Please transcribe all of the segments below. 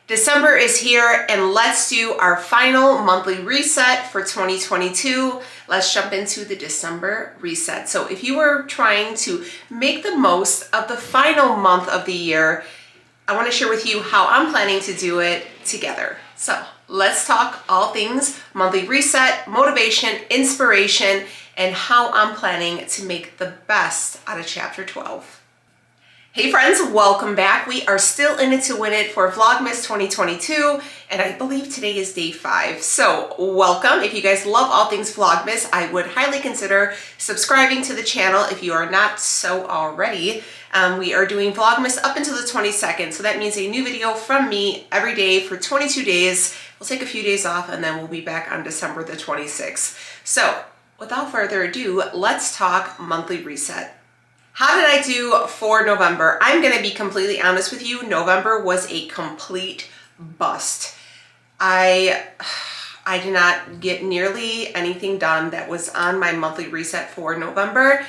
December is here and let's do our final monthly reset for 2022. Let's jump into the December reset. So if you are trying to make the most of the final month of the year, I want to share with you how I'm planning to do it together. So let's talk all things monthly reset, motivation, inspiration, and how I'm planning to make the best out of chapter 12. Hey friends, welcome back. We are still in it to win it for Vlogmas 2022, and I believe today is day 5. So welcome. If you guys love all things Vlogmas, I would highly consider subscribing to the channel if you are not so already. We are doing Vlogmas up until the 22nd, so that means a new video from me every day for 22 days. We'll take a few days off and then we'll be back on December the 26th. So without further ado, let's talk monthly reset. How did I do for November? I'm going to be completely honest with you. November was a complete bust. I did not get nearly anything done that was on my monthly reset for November.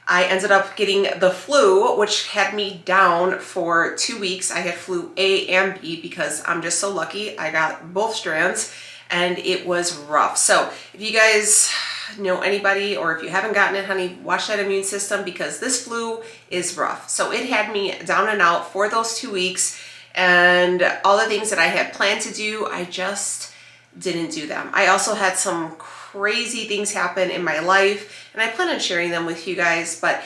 I ended up getting the flu, which had me down for 2 weeks. I had flu A and B because I'm just so lucky. I got both strands and it was rough. So if you guys know anybody, or if you haven't gotten it, honey, watch that immune system because this flu is rough. So it had me down and out for those 2 weeks, and all the things that I had planned to do, I just didn't do them. I also had some crazy things happen in my life, and I plan on sharing them with you guys, but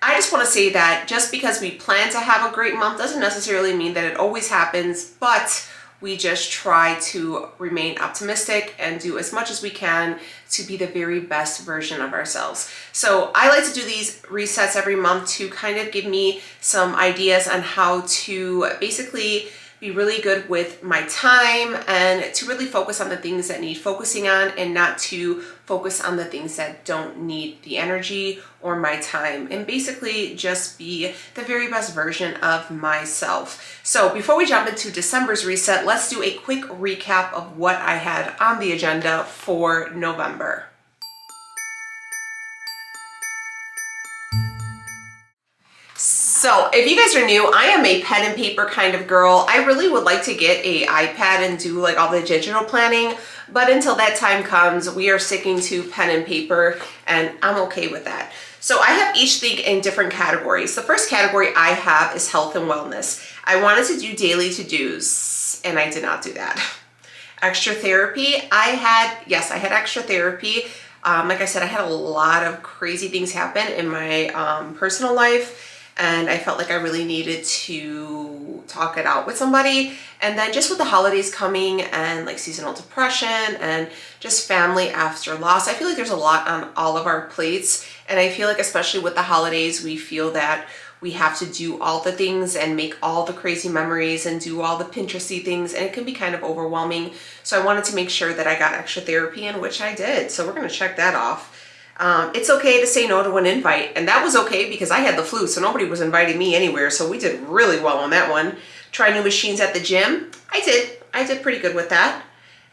I just want to say that just because we plan to have a great month doesn't necessarily mean that it always happens, but we just try to remain optimistic and do as much as we can to be the very best version of ourselves. So I like to do these resets every month to kind of give me some ideas on how to basically be really good with my time and to really focus on the things that need focusing on and not to focus on the things that don't need the energy or my time, and basically just be the very best version of myself. So before we jump into December's reset, let's do a quick recap of what I had on the agenda for November. So if you guys are new, I am a pen and paper kind of girl. I really would like to get an iPad and do like all the digital planning, but until that time comes, we are sticking to pen and paper, and I'm okay with that. So I have each thing in different categories. The first category I have is health and wellness. I wanted to do daily to-dos, and I did not do that. Extra therapy, I had extra therapy. Like I said, I had a lot of crazy things happen in my personal life, and I felt like I really needed to talk it out with somebody. And then just with the holidays coming and like seasonal depression and just family after loss, I feel like there's a lot on all of our plates. And I feel like especially with the holidays, we feel that we have to do all the things and make all the crazy memories and do all the Pinteresty things, and it can be kind of overwhelming. So I wanted to make sure that I got extra therapy, in which I did. So we're gonna check that off. It's okay to say no to an invite, and that was okay because I had the flu, so nobody was inviting me anywhere, so we did really well on that one. Try new machines at the gym. I did pretty good with that.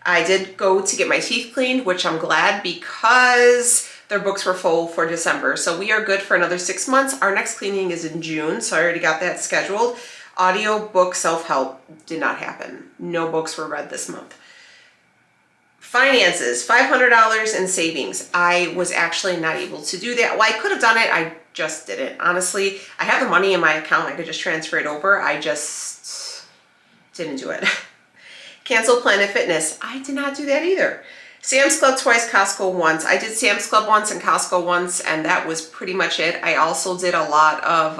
I did go to get my teeth cleaned, which I'm glad because their books were full for December, so we are good for another 6 months. Our next cleaning is in June, so I already got that scheduled. Audio book self-help did not happen. No books were read this month. Finances, $500 in savings. I was actually not able to do that. Well, I could have done it, I just didn't. Honestly, I have the money in my account. I could just transfer it over. I just didn't do it. Cancel Planet Fitness. I did not do that either. Sam's Club twice, Costco once. I did Sam's Club once and Costco once, and that was pretty much it. I also did a lot of,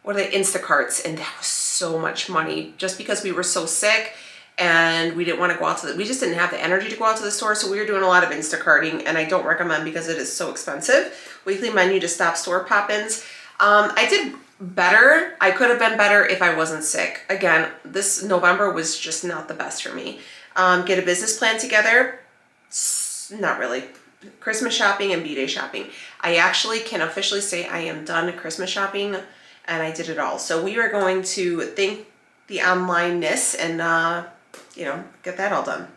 Instacarts, and that was so much money just because we were so sick. And we didn't want to go out to we just didn't have the energy to go out to the store, so we were doing a lot of Instacarting, and I don't recommend because it is so expensive. Weekly menu to stop store pop-ins. I did better. I could have been better if I wasn't sick. Again, this November was just not the best for me. Get a business plan together. Not really. Christmas shopping and B-Day shopping. I actually can officially say I am done Christmas shopping, and I did it all. So we are going to thank the onlineness and get that all done.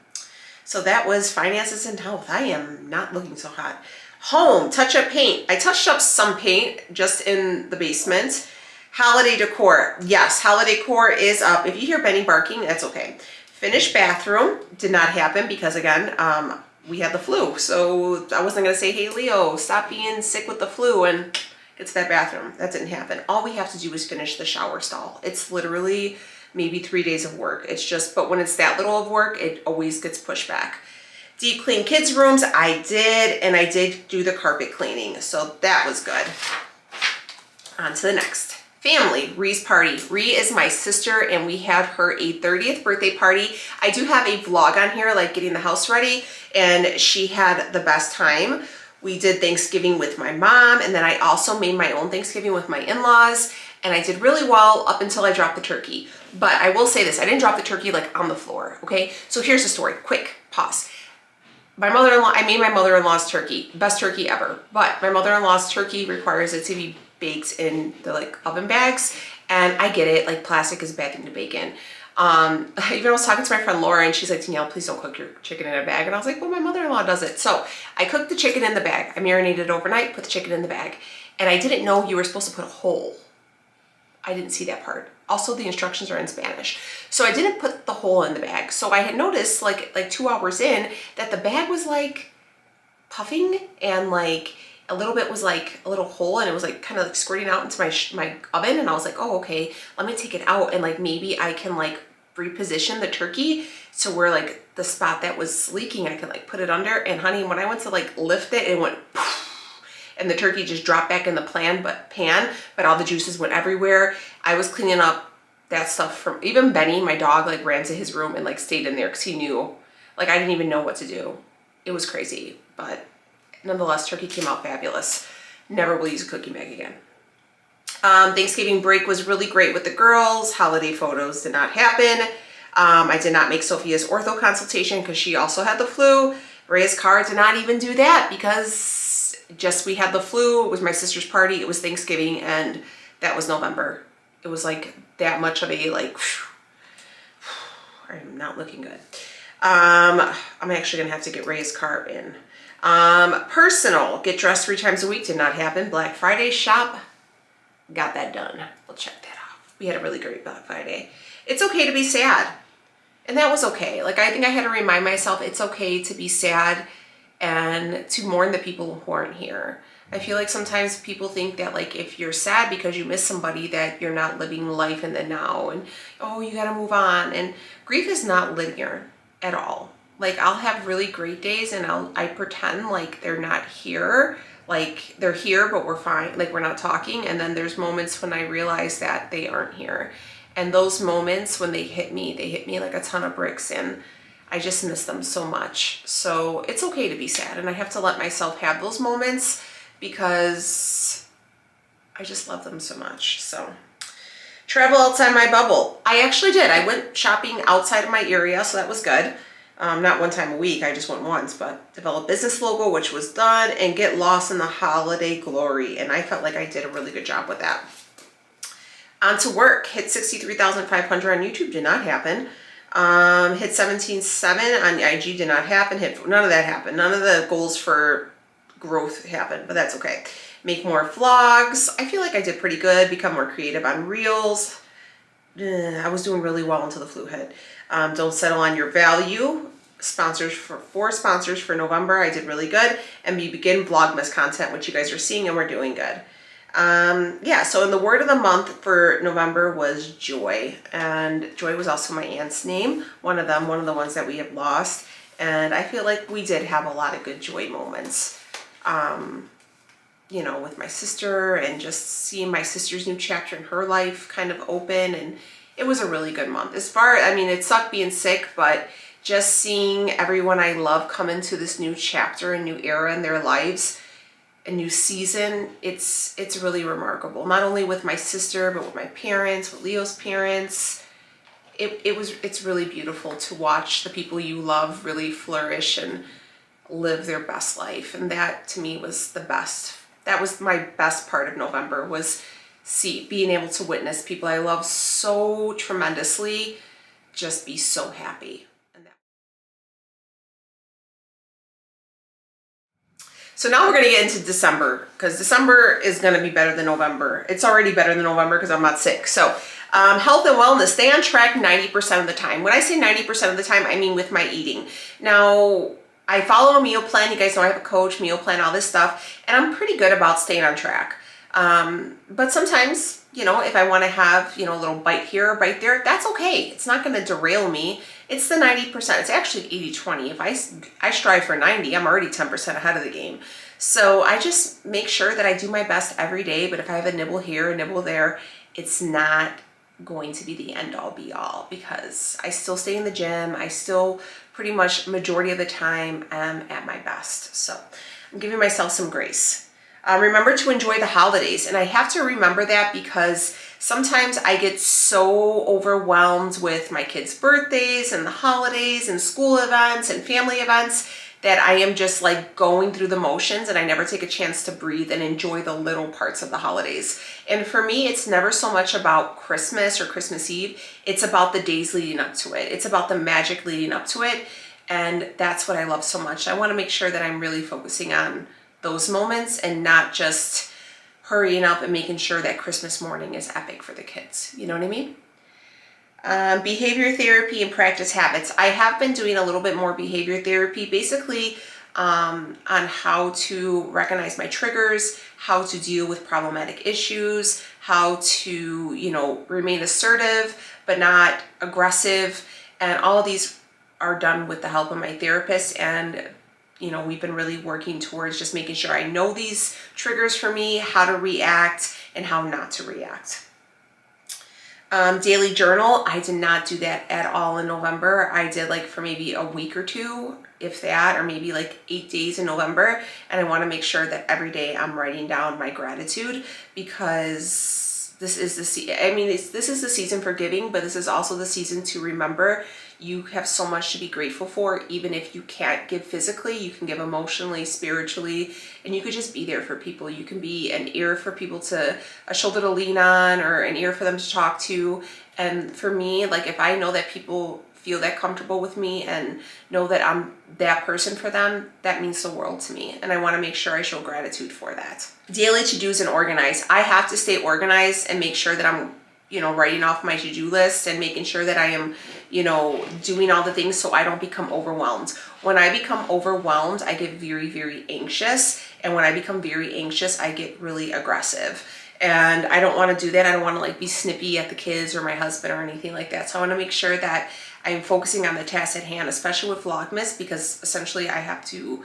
So that was finances and health. I am not looking so hot. Home, touch up paint. I touched up some paint just in the basement. Holiday decor. Yes, holiday decor is up. If you hear Benny barking, that's okay. Finished bathroom did not happen because again, we had the flu. So I wasn't gonna say, hey Leo, stop being sick with the flu and get to that bathroom. That didn't happen. All we have to do is finish the shower stall. It's literally maybe 3 days of work. It's just, but when it's that little of work, it always gets pushed back. Deep clean kids' rooms, I did, and I did do the carpet cleaning. So that was good. On to the next. Family, Ree's party. Ree is my sister and we had her a 30th birthday party. I do have a vlog on here, like getting the house ready, and she had the best time. We did Thanksgiving with my mom, and then I also made my own Thanksgiving with my in-laws, and I did really well up until I dropped the turkey. But I will say this, I didn't drop the turkey like on the floor, okay? So here's the story, quick pause. My mother-in-law, I made my mother-in-law's turkey, best turkey ever, but my mother-in-law's turkey requires it to be baked in the like oven bags, and I get it, like plastic is a bad thing to bake in. Even I was talking to my friend Laura and she's like, Danielle, please don't cook your chicken in a bag. And I was like, well, my mother-in-law does it. So I cooked the chicken in the bag. I marinated it overnight, put the chicken in the bag. And I didn't know you were supposed to put a hole. I didn't see that part. Also, the instructions are in Spanish. So I didn't put the hole in the bag. So I had noticed like 2 hours in that the bag was like puffing and like a little bit was like a little hole, and it was like kind of like squirting out into my oven. And I was like, oh, okay, let me take it out and like maybe I can like reposition the turkey so where like the spot that was leaking, I could like put it under. And honey, when I went to like lift it, it went poof, and the turkey just dropped back in the pan, but all the juices went everywhere. I was cleaning up that stuff from, even Benny, my dog, like ran to his room and like stayed in there because he knew, like I didn't even know what to do. It was crazy, but nonetheless, turkey came out fabulous. Never will use a cookie bag again. Thanksgiving break was really great with the girls. Holiday photos did not happen. I did not make Sophia's ortho consultation because she also had the flu. Rhea's car did not even do that because just we had the flu. It was my sister's party. It was Thanksgiving, and that was November. It was like that much of a like, I'm not looking good. I'm actually gonna have to get Rhea's car in. Personal, get dressed 3 times a week did not happen. Black Friday shop, got that done. We'll check that off. We had a really great Black Friday. It's okay to be sad. And that was okay. Like, I think I had to remind myself it's okay to be sad and to mourn the people who aren't here. I feel like sometimes people think that like if you're sad because you miss somebody that you're not living life in the now and oh, you gotta move on. And grief is not linear at all. Like I'll have really great days and I pretend like they're not here. Like they're here, but we're fine. Like we're not talking. And then there's moments when I realize that they aren't here. And those moments when they hit me like a ton of bricks, and I just miss them so much. So it's okay to be sad, and I have to let myself have those moments because I just love them so much. So travel outside my bubble. I actually did. I went shopping outside of my area, so that was good. Not one time a week, I just went once, but develop business logo, which was done, and get lost in the holiday glory. And I felt like I did a really good job with that. On to work, hit 63,500 on YouTube, did not happen. Hit 17.7 on IG, did not happen. None of that happened. None of the goals for growth happened, but that's okay. Make more vlogs. I feel like I did pretty good. Become more creative on reels. I was doing really well until the flu hit. Don't settle on your value. Sponsors for 4 sponsors for November. I did really good. And we begin Vlogmas content, which you guys are seeing, and we're doing good. Yeah, so in the word of the month for November was joy, and joy was also my aunt's name, one of the ones that we have lost, and I feel like we did have a lot of good joy moments, you know, with my sister, and just seeing my sister's new chapter in her life kind of open, and it was a really good month. I mean, it sucked being sick, but just seeing everyone I love come into this new chapter, a new era in their lives, a new season, it's really remarkable. Not only with my sister, but with my parents, with Leo's parents. It's really beautiful to watch the people you love really flourish and live their best life. And that to me was the best. That was my best part of November, was being able to witness people I love so tremendously just be so happy. So now we're gonna get into December, because December is gonna be better than November. It's already better than November because I'm not sick. So health and wellness, stay on track 90% of the time. When I say 90% of the time, I mean with my eating. Now, I follow a meal plan. You guys know I have a coach, meal plan, all this stuff, and I'm pretty good about staying on track. But sometimes, you know, if I want to have, you know, a little bite here or bite there, that's okay. It's not going to derail me. It's the 90%. It's actually 80-20. If I strive for 90, I'm already 10% ahead of the game. So I just make sure that I do my best every day. But if I have a nibble here, a nibble there, it's not going to be the end all be all, because I still stay in the gym. I still pretty much majority of the time am at my best. So I'm giving myself some grace. Remember to enjoy the holidays. And I have to remember that because sometimes I get so overwhelmed with my kids' birthdays and the holidays and school events and family events that I am just like going through the motions, and I never take a chance to breathe and enjoy the little parts of the holidays. And for me, it's never so much about Christmas or Christmas Eve. It's about the days leading up to it. It's about the magic leading up to it. And that's what I love so much. I want to make sure that I'm really focusing on those moments and not just hurrying up and making sure that Christmas morning is epic for the kids. You know what I mean? Behavior therapy and practice habits. I have been doing a little bit more behavior therapy, basically on how to recognize my triggers, how to deal with problematic issues, how to, you know, remain assertive but not aggressive. And all of these are done with the help of my therapist. And you know, we've been really working towards just making sure I know these triggers for me, how to react and how not to react. Daily journal, I did not do that at all in November. I did like for maybe a week or two, if that, or maybe like 8 days in November. And I want to make sure that every day I'm writing down my gratitude, because this is this is the season for giving, but this is also the season to remember you have so much to be grateful for. Even if you can't give physically, you can give emotionally, spiritually, and you could just be there for people. You can be an ear for people to, a shoulder to lean on, or an ear for them to talk to. And for me, like if I know that people feel that comfortable with me and know that I'm that person for them, that means the world to me. And I want to make sure I show gratitude for that. Daily to-dos and organize. I have to stay organized and make sure that I'm, you know, writing off my to-do list and making sure that I am, you know, doing all the things so I don't become overwhelmed. When I become overwhelmed, I get very, very anxious. And when I become very anxious, I get really aggressive. And I don't want to do that. I don't want to like be snippy at the kids or my husband or anything like that. So I want to make sure that I'm focusing on the task at hand, especially with Vlogmas, because essentially I have to,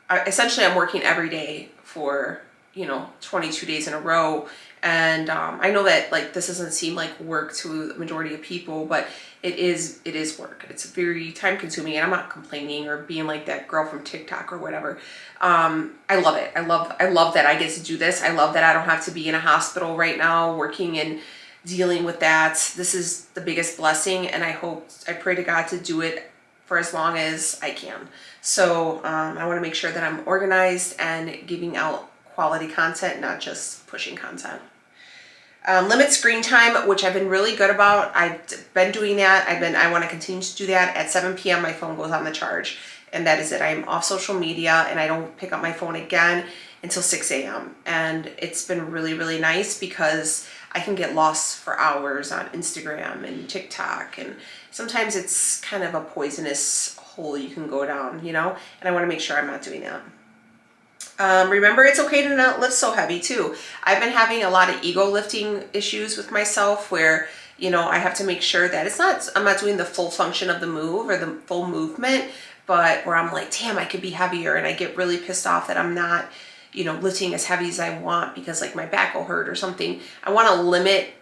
I'm working every day for, you know, 22 days in a row. And I know that like this doesn't seem like work to the majority of people, but it is work. It's very time consuming, and I'm not complaining or being like that girl from TikTok or whatever. I love it. I love that I get to do this. I love that I don't have to be in a hospital right now working and dealing with that. This is the biggest blessing, and I pray to God to do it for as long as I can. So I want to make sure that I'm organized and giving out quality content, not just pushing content. Limit screen time, which I've been really good about. I've been doing that. I want to continue to do that. At 7 p.m. my phone goes on the charge, and that is it. I'm off social media, and I don't pick up my phone again until 6 a.m. And it's been really, really nice because I can get lost for hours on Instagram and TikTok, and sometimes it's kind of a poisonous hole you can go down, you know, and I want to make sure I'm not doing that. Remember, it's okay to not lift so heavy too. I've been having a lot of ego lifting issues with myself where, you know, I have to make sure that I'm not doing the full function of the move or the full movement, but where I'm like, damn, I could be heavier, and I get really pissed off that I'm not, you know, lifting as heavy as I want because like my back will hurt or something. I want to limit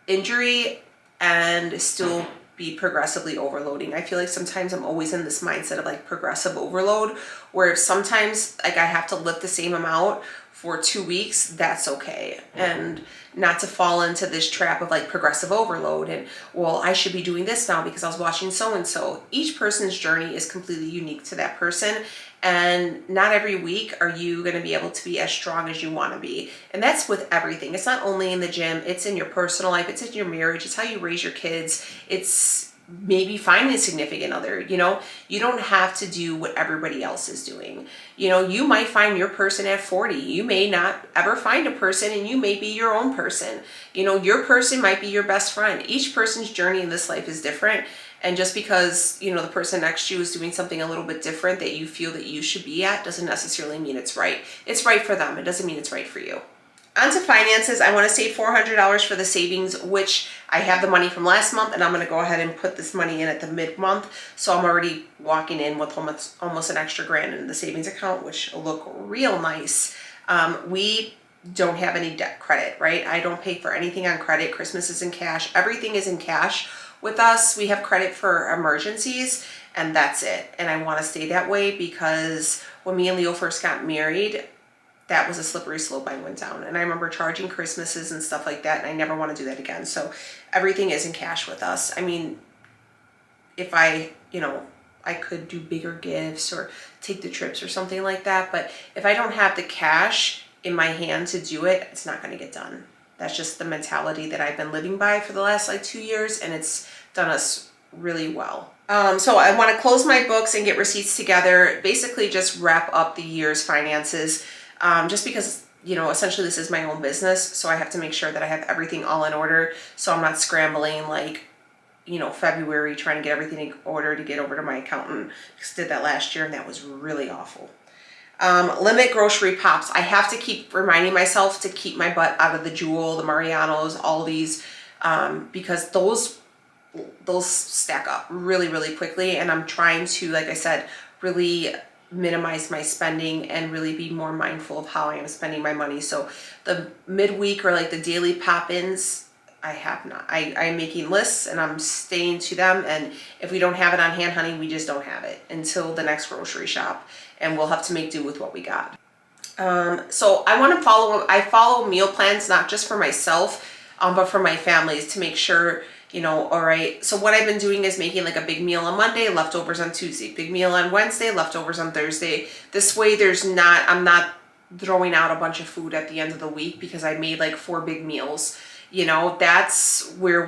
injury and still be progressively overloading. I feel like sometimes I'm always in this mindset of like progressive overload, where sometimes like I have to lift the same amount for 2 weeks, that's okay. And not to fall into this trap of like progressive overload and, well, I should be doing this now because I was watching so-and-so. Each person's journey is completely unique to that person. And not every week are you going to be able to be as strong as you want to be. And that's with everything. It's not only in the gym, it's in your personal life, it's in your marriage, it's how you raise your kids. It's maybe find a significant other. You know, you don't have to do what everybody else is doing. You know, you might find your person at 40. You may not ever find a person, and you may be your own person. You know, your person might be your best friend. Each person's journey in this life is different. And just because, you know, the person next to you is doing something a little bit different that you feel that you should be at doesn't necessarily mean it's right. It's right for them. It doesn't mean it's right for you. On to finances. I want to save $400 for the savings, which I have the money from last month, and I'm going to go ahead and put this money in at the mid-month. So I'm already walking in with almost an extra grand in the savings account, which will look real nice. We don't have any debt credit, right? I don't pay for anything on credit. Christmas is in cash. Everything is in cash. With us, we have credit for emergencies, and that's it. And I want to stay that way because when me and Leo first got married, that was a slippery slope I went down. And I remember charging Christmases and stuff like that, and I never want to do that again. So everything is in cash with us. I mean, if I could do bigger gifts or take the trips or something like that, but if I don't have the cash in my hand to do it, it's not going to get done. That's just the mentality that I've been living by for the last 2 years, and it's done us really well. So I want to close my books and get receipts together, basically just wrap up the year's finances, just because, you know, essentially this is my own business, so I have to make sure that I have everything all in order, so I'm not scrambling like, you know, February trying to get everything in order to get over to my accountant. Just did that last year, and that was really awful. Limit grocery pops. I have to keep reminding myself to keep my butt out of the Jewel, the Mariano's, all these, because those stack up really, really quickly. And I'm trying to, like I said, really minimize my spending and really be more mindful of how I am spending my money. So the midweek or like the daily pop-ins, I have not. I'm making lists and I'm staying to them. And if we don't have it on hand, honey, we just don't have it until the next grocery shop. And we'll have to make do with what we got. So I follow meal plans, not just for myself, but for my families to make sure, you know, all right. So what I've been doing is making like a big meal on Monday, leftovers on Tuesday, big meal on Wednesday, leftovers on Thursday. This way I'm not throwing out a bunch of food at the end of the week because I made like 4 big meals. You know, that's where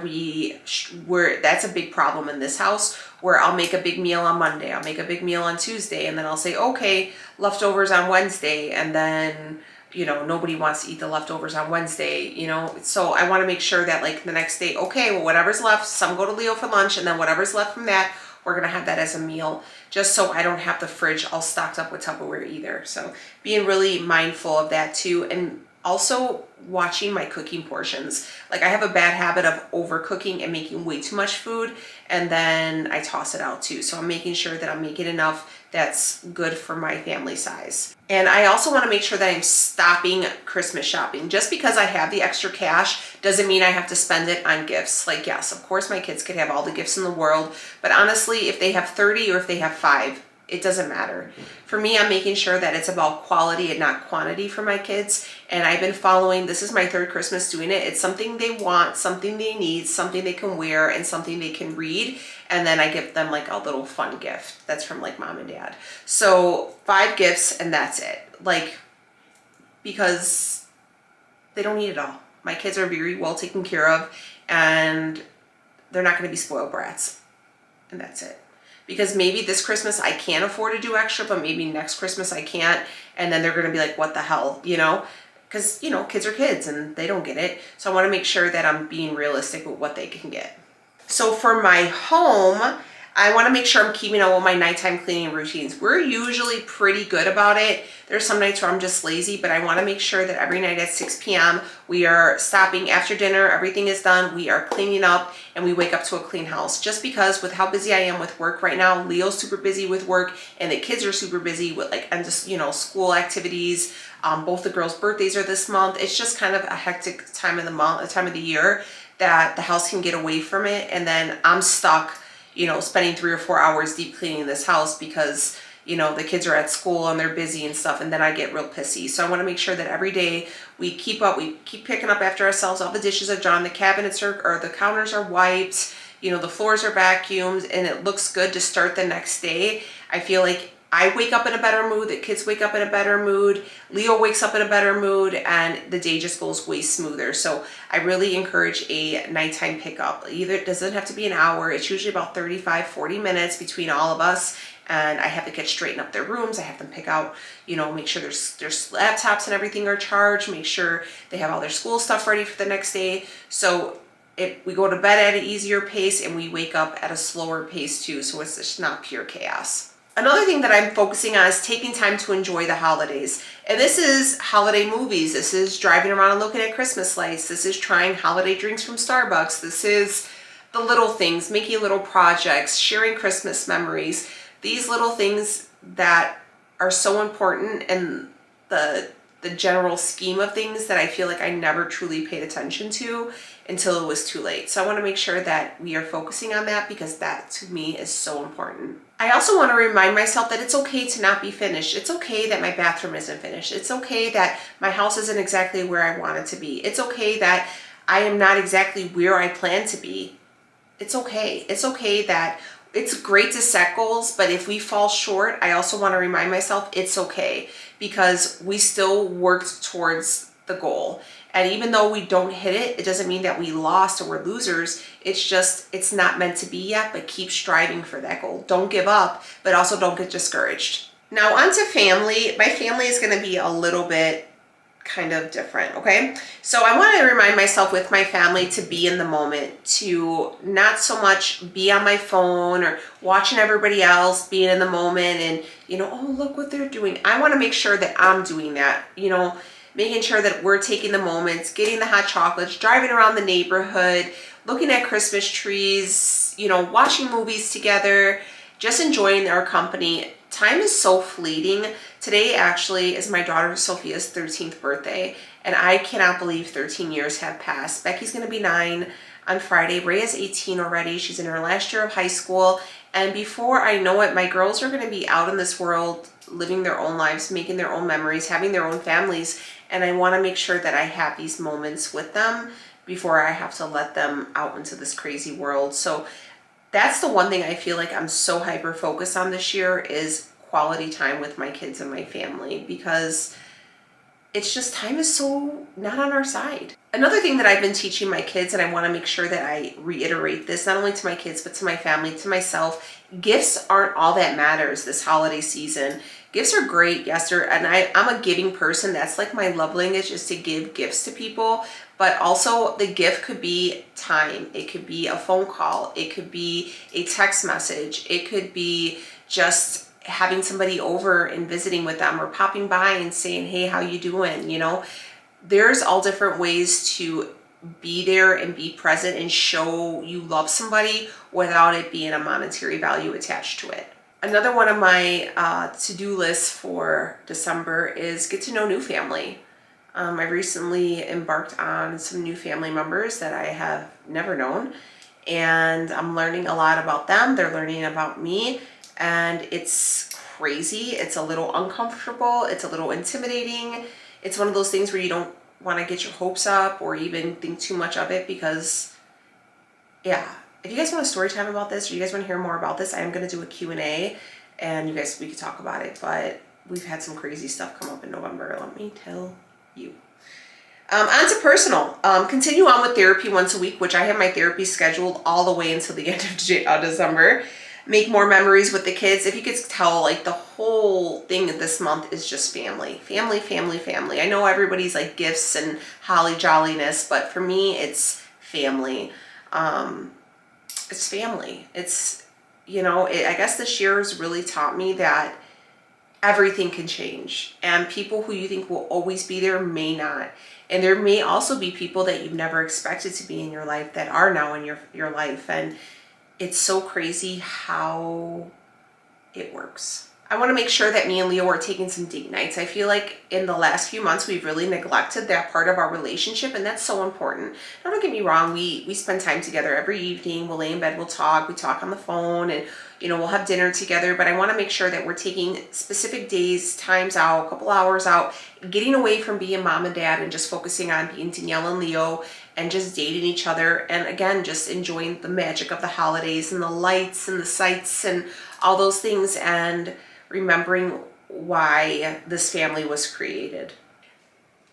that's a big problem in this house, where I'll make a big meal on Monday, I'll make a big meal on Tuesday, and then I'll say, okay, leftovers on Wednesday, and then, you know, nobody wants to eat the leftovers on Wednesday, you know. So I want to make sure that like the next day, okay, well, whatever's left, some go to Leo for lunch, and then whatever's left from that, we're going to have that as a meal, just so I don't have the fridge all stocked up with Tupperware either. So being really mindful of that too, and also watching my cooking portions. Like I have a bad habit of overcooking and making way too much food, and then I toss it out too. So I'm making sure that I'm making enough that's good for my family size. And I also want to make sure that I'm stopping Christmas shopping. Just because I have the extra cash doesn't mean I have to spend it on gifts. Like, yes, of course my kids could have all the gifts in the world, but honestly, if they have 30 or if they have 5, it doesn't matter. For me, I'm making sure that it's about quality and not quantity for my kids. And I've been following, this is my 3rd Christmas doing it. It's something they want, something they need, something they can wear, and something they can read. And then I give them like a little fun gift that's from like mom and dad. So 5 gifts and that's it. Like, because they don't need it all. My kids are very well taken care of, and they're not going to be spoiled brats. And that's it. Because maybe this Christmas I can't afford to do extra, but maybe next Christmas I can't. And then they're going to be like, what the hell, you know? Because, you know, kids are kids and they don't get it. So I want to make sure that I'm being realistic with what they can get. So for my home, I want to make sure I'm keeping up with my nighttime cleaning routines. We're usually pretty good about it. There's some nights where I'm just lazy, but I want to make sure that every night at 6 p.m. we are stopping after dinner, everything is done, we are cleaning up, and we wake up to a clean house. Just because with how busy I am with work right now, Leo's super busy with work, and the kids are super busy with school activities. Both the girls' birthdays are this month. It's just kind of a hectic time of the year that the house can get away from it, and then I'm stuck, you know, spending 3 or 4 hours deep cleaning this house because, you know, the kids are at school and they're busy and stuff, and then I get real pissy. So I want to make sure that every day we keep picking up after ourselves. All the dishes are done, the cabinets or the counters are wiped, you know, the floors are vacuumed, and it looks good to start the next day. I feel like I wake up in a better mood, the kids wake up in a better mood, Leo wakes up in a better mood, and the day just goes way smoother. So I really encourage a nighttime pickup. Either it doesn't have to be an hour, it's usually about 35-40 minutes between all of us, and I have the kids straighten up their rooms. I have them pick out, you know, make sure their laptops and everything are charged, make sure they have all their school stuff ready for the next day. So we go to bed at an easier pace and we wake up at a slower pace too, so it's just not pure chaos. Another thing that I'm focusing on is taking time to enjoy the holidays. And this is holiday movies. This is driving around and looking at Christmas lights. This is trying holiday drinks from Starbucks. This is the little things, making little projects, sharing Christmas memories. These little things that are so important in the general scheme of things that I feel like I never truly paid attention to until it was too late. So I want to make sure that we are focusing on that, because that to me is so important. I also want to remind myself that it's okay to not be finished. It's okay that my bathroom isn't finished. It's okay that my house isn't exactly where I want it to be. It's okay that I am not exactly where I plan to be. It's okay. It's okay that it's great to set goals, but if we fall short, I also want to remind myself it's okay, because we still worked towards the goal. And even though we don't hit it, it doesn't mean that we lost or we're losers. It's just, it's not meant to be yet, but keep striving for that goal. Don't give up, but also don't get discouraged. Now on to family. My family is going to be a little bit kind of different, okay? So I want to remind myself with my family to be in the moment, to not so much be on my phone or watching everybody else being in the moment and, you know, oh, look what they're doing. I want to make sure that I'm doing that, you know, making sure that we're taking the moments, getting the hot chocolates, driving around the neighborhood, looking at Christmas trees, you know, watching movies together, just enjoying our company. Time is so fleeting. Today actually is my daughter Sophia's 13th birthday, and I cannot believe 13 years have passed. Becky's gonna be 9 on Friday. Ray is 18 already. She's in her last year of high school, and before I know it, my girls are gonna be out in this world, living their own lives, making their own memories, having their own families, and I wanna make sure that I have these moments with them before I have to let them out into this crazy world. So that's the one thing I feel like I'm so hyper focused on this year, is quality time with my kids and my family, because it's just, time is so not on our side. Another thing that I've been teaching my kids, and I want to make sure that I reiterate this, not only to my kids, but to my family, to myself, gifts aren't all that matters this holiday season. Gifts are great, yes, and I'm a giving person. That's like my love language, is to give gifts to people. But also the gift could be time. It could be a phone call. It could be a text message. It could be just having somebody over and visiting with them, or popping by and saying, hey, how you doing? You know, there's all different ways to be there and be present and show you love somebody without it being a monetary value attached to it. Another one of my to-do lists for December is get to know new family. I recently embarked on some new family members that I have never known, and I'm learning a lot about them. They're learning about me, and it's crazy. It's a little uncomfortable. It's a little intimidating. It's one of those things where you don't want to get your hopes up or even think too much of it, because, yeah. If you guys want a story time about this, or you guys want to hear more about this, I am going to do a Q&A, and we could talk about it. But we've had some crazy stuff come up in November, let me tell you. On to personal. Continue on with therapy once a week, which I have my therapy scheduled all the way until the end of December. Make more memories with the kids. If you could tell, like, the whole thing this month is just family. Family, family, family. I know everybody's like gifts and holly jolliness, but for me, it's family. It's family. It's, you know, I guess this year has really taught me that everything can change, and people who you think will always be there may not. And there may also be people that you've never expected to be in your life that are now in your life. And it's so crazy how it works. I want to make sure that me and Leo are taking some date nights. I feel like in the last few months, we've really neglected that part of our relationship, and that's so important. Now, don't get me wrong, we spend time together every evening. We'll lay in bed, we'll talk, we talk on the phone, and, you know, we'll have dinner together. But I want to make sure that we're taking specific days, times out, a couple hours out, getting away from being mom and dad and just focusing on being Danielle and Leo and just dating each other. And again, just enjoying the magic of the holidays and the lights and the sights and all those things. And remembering why this family was created.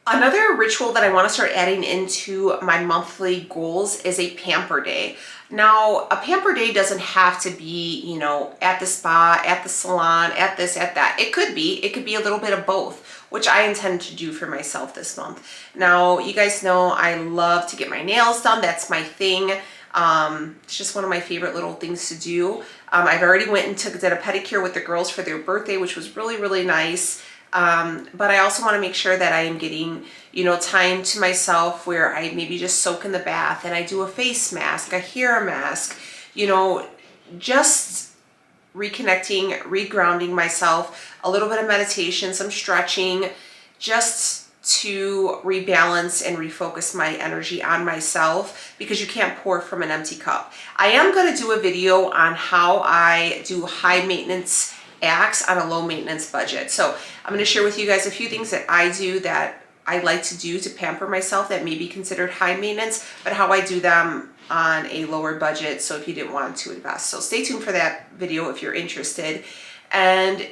Another ritual that I want to start adding into my monthly goals is a pamper day. Now, a pamper day doesn't have to be, you know, at the spa, at the salon, at this, at that. It could be a little bit of both, which I intend to do for myself this month. Now, you guys know I love to get my nails done. That's my thing. It's just one of my favorite little things to do. I've already went and did a pedicure with the girls for their birthday, which was really, really nice. But I also want to make sure that I am getting, you know, time to myself where I maybe just soak in the bath and I do a face mask, a hair mask, you know, just reconnecting, regrounding myself, a little bit of meditation, some stretching, just to rebalance and refocus my energy on myself, because you can't pour from an empty cup. I am going to do a video on how I do high maintenance acts on a low maintenance budget. So I'm going to share with you guys a few things that I do that I like to do to pamper myself that may be considered high maintenance, but how I do them on a lower budget. So if you didn't want to invest, so stay tuned for that video if you're interested. And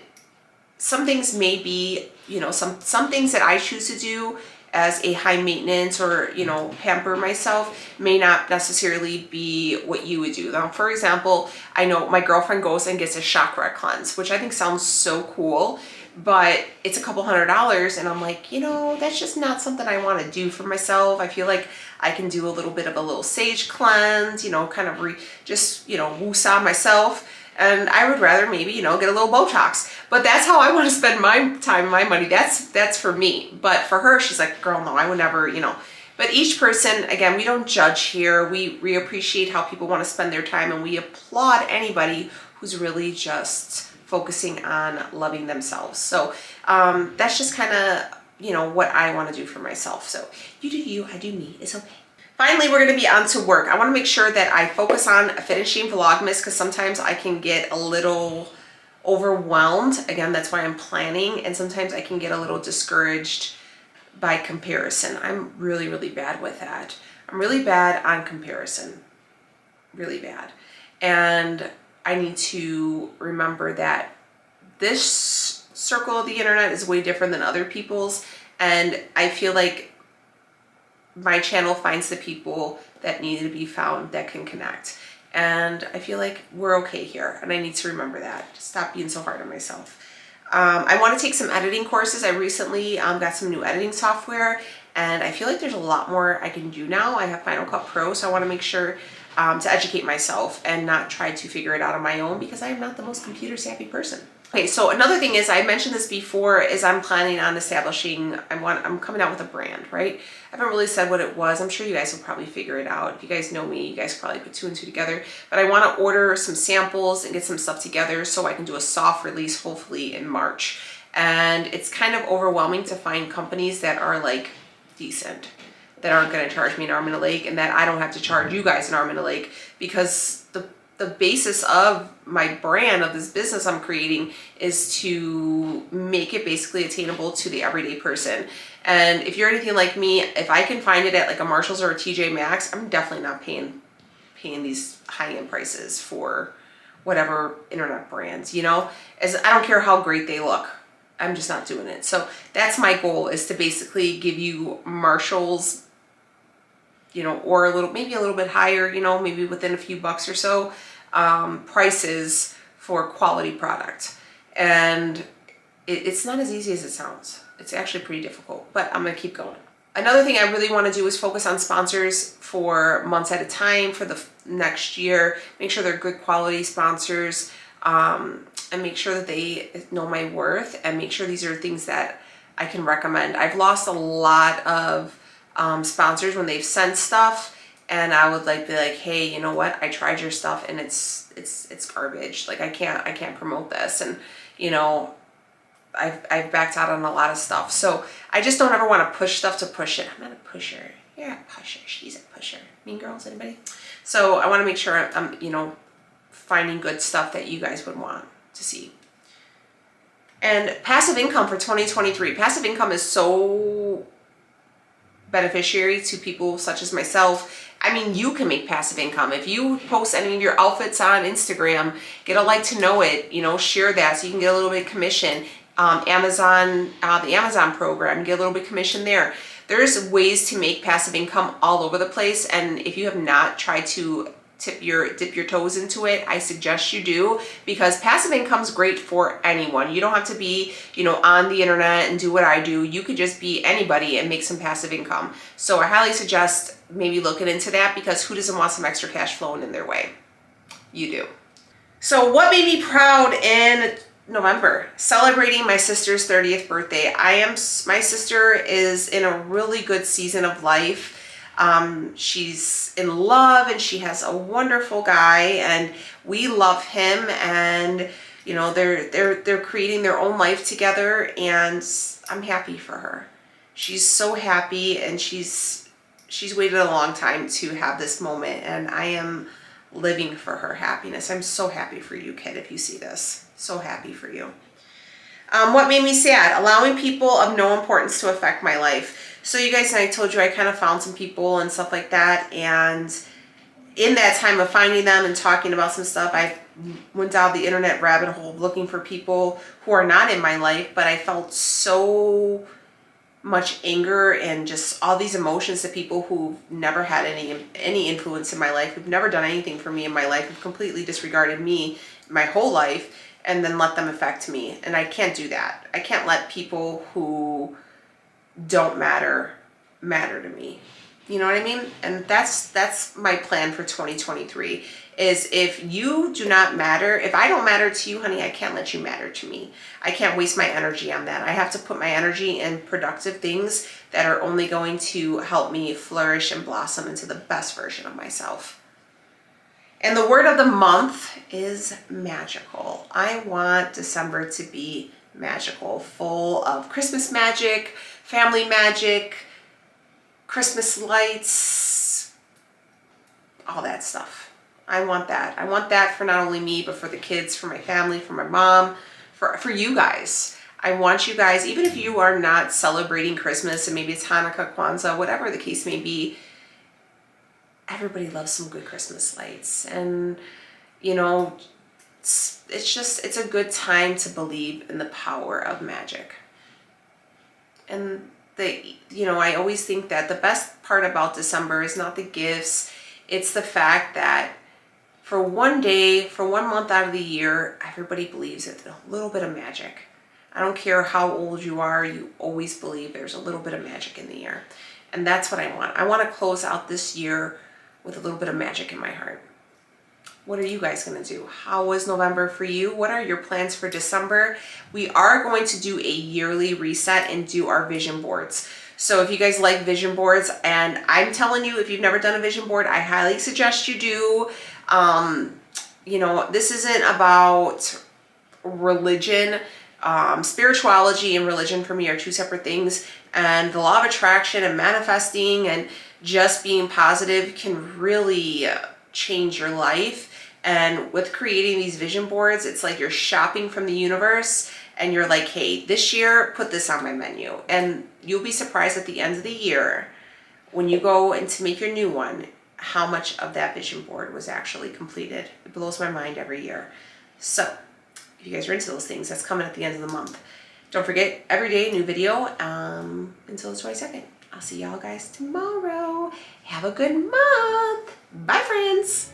some things may be, you know, some things that I choose to do as a high maintenance or, you know, pamper myself may not necessarily be what you would do. Now, for example, I know my girlfriend goes and gets a chakra cleanse, which I think sounds so cool, but it's a couple $100s, and I'm like, you know, that's just not something I want to do for myself. I feel like I can do a little bit of a little sage cleanse, you know, kind of just, you know, woosah myself. And I would rather maybe, you know, get a little Botox. But that's how I want to spend my time, my money. That's for me. But for her, she's like, girl, no, I would never, you know. But each person, again, we don't judge here. We appreciate how people want to spend their time, and we applaud anybody who's really just focusing on loving themselves. So that's just kind of, you know, what I want to do for myself. So you do you, I do me. It's okay. Finally, we're going to be on to work. I want to make sure that I focus on finishing Vlogmas, because sometimes I can get a little overwhelmed. Again, that's why I'm planning. And sometimes I can get a little discouraged by comparison. I'm really, really bad with that. I'm really bad on comparison. Really bad. And I need to remember that this circle of the internet is way different than other people's. And I feel like my channel finds the people that need to be found, that can connect. And I feel like we're okay here. And I need to remember that. Stop being so hard on myself. I want to take some editing courses. I recently got some new editing software, and I feel like there's a lot more I can do now. I have Final Cut Pro, so I want to make sure to educate myself and not try to figure it out on my own, because I am not the most computer savvy person. Okay, so another thing is, I mentioned this before, is I'm planning on establishing, I'm coming out with a brand, right? I haven't really said what it was. I'm sure you guys will probably figure it out. If you guys know me, you guys probably put two and two together. But I want to order some samples and get some stuff together so I can do a soft release hopefully in March. And it's kind of overwhelming to find companies that are like decent, that aren't going to charge me an arm and a leg, and that I don't have to charge you guys an arm and a leg, because the basis of my brand, of this business I'm creating, is to make it basically attainable to the everyday person. And if you're anything like me, if I can find it at like a Marshall's or a TJ Maxx, I'm definitely not paying these high-end prices for whatever internet brands, you know? As I don't care how great they look, I'm just not doing it. So that's my goal, is to basically give you Marshall's, you know, or maybe a little bit higher, you know, maybe within a few bucks or so, prices for quality product. And it's not as easy as it sounds. It's actually pretty difficult, but I'm gonna keep going. Another thing I really want to do is focus on sponsors for months at a time for the next year. Make sure they're good quality sponsors, and make sure that they know my worth, and make sure these are things that I can recommend. I've lost a lot of sponsors when they've sent stuff, and I would like be like, hey, you know what, I tried your stuff and it's garbage. Like I can't promote this. And you know, I've backed out on a lot of stuff. So I just don't ever want to push stuff to push it. I'm not a pusher. You're a pusher. She's a pusher. Mean Girls, anybody? So I want to make sure I'm, you know, finding good stuff that you guys would want to see. And passive income for 2023. Passive income is so beneficiary to people such as myself. I mean, you can make passive income. If you post any of your outfits on Instagram, get a like to know it, you know, share that so you can get a little bit of commission. Amazon, the Amazon program, get a little bit of commission there. There's ways to make passive income all over the place. And if you have not tried to dip your toes into it, I suggest you do, because passive income is great for anyone. You don't have to be, you know, on the internet and do what I do. You could just be anybody and make some passive income. So I highly suggest maybe looking into that, because who doesn't want some extra cash flowing in their way? You do. So what made me proud in November? Celebrating my sister's 30th birthday. My sister is in a really good season of life. She's in love and she has a wonderful guy and we love him, and you know, they're creating their own life together, and I'm happy for her. She's so happy, and she's waited a long time to have this moment, and I am living for her happiness. I'm so happy for you, kid, if you see this. So happy for you. What made me sad? Allowing people of no importance to affect my life. So you guys, and I told you I kind of found some people and stuff like that, and in that time of finding them and talking about some stuff, I went down the internet rabbit hole looking for people who are not in my life, but I felt so much anger and just all these emotions to people who've never had any influence in my life, who've never done anything for me in my life, who've completely disregarded me my whole life, and then let them affect me. And I can't do that. I can't let people who don't matter to me. You know what I mean? And that's my plan for 2023, is if you do not matter, if I don't matter to you, honey, I can't let you matter to me. I can't waste my energy on that. I have to put my energy in productive things that are only going to help me flourish and blossom into the best version of myself. And the word of the month is magical. I want December to be magical, full of Christmas magic, family magic, Christmas lights, all that stuff. I want that. I want that for not only me, but for the kids, for my family, for my mom, for you guys. I want you guys, even if you are not celebrating Christmas, and maybe it's Hanukkah, Kwanzaa, whatever the case may be, everybody loves some good Christmas lights. And, you know, it's a good time to believe in the power of magic. And I always think that the best part about December is not the gifts, it's the fact that for one day, for 1 month out of the year, everybody believes in a little bit of magic. I don't care how old you are, you always believe there's a little bit of magic in the air. And that's what I want. I want to close out this year with a little bit of magic in my heart. What are you guys going to do? How was November for you? What are your plans for December? We are going to do a yearly reset and do our vision boards. So if you guys like vision boards, and I'm telling you, if you've never done a vision board, I highly suggest you do. You know, this isn't about religion. Spirituality and religion for me are two separate things. And the law of attraction and manifesting and just being positive can really change your life. And with creating these vision boards, it's like you're shopping from the universe, and you're like, hey, this year, put this on my menu. And you'll be surprised at the end of the year, when you go and to make your new one, how much of that vision board was actually completed. It blows my mind every year. So if you guys are into those things, that's coming at the end of the month. Don't forget, every day, new video until the 22nd. I'll see y'all guys tomorrow. Have a good month. Bye, friends.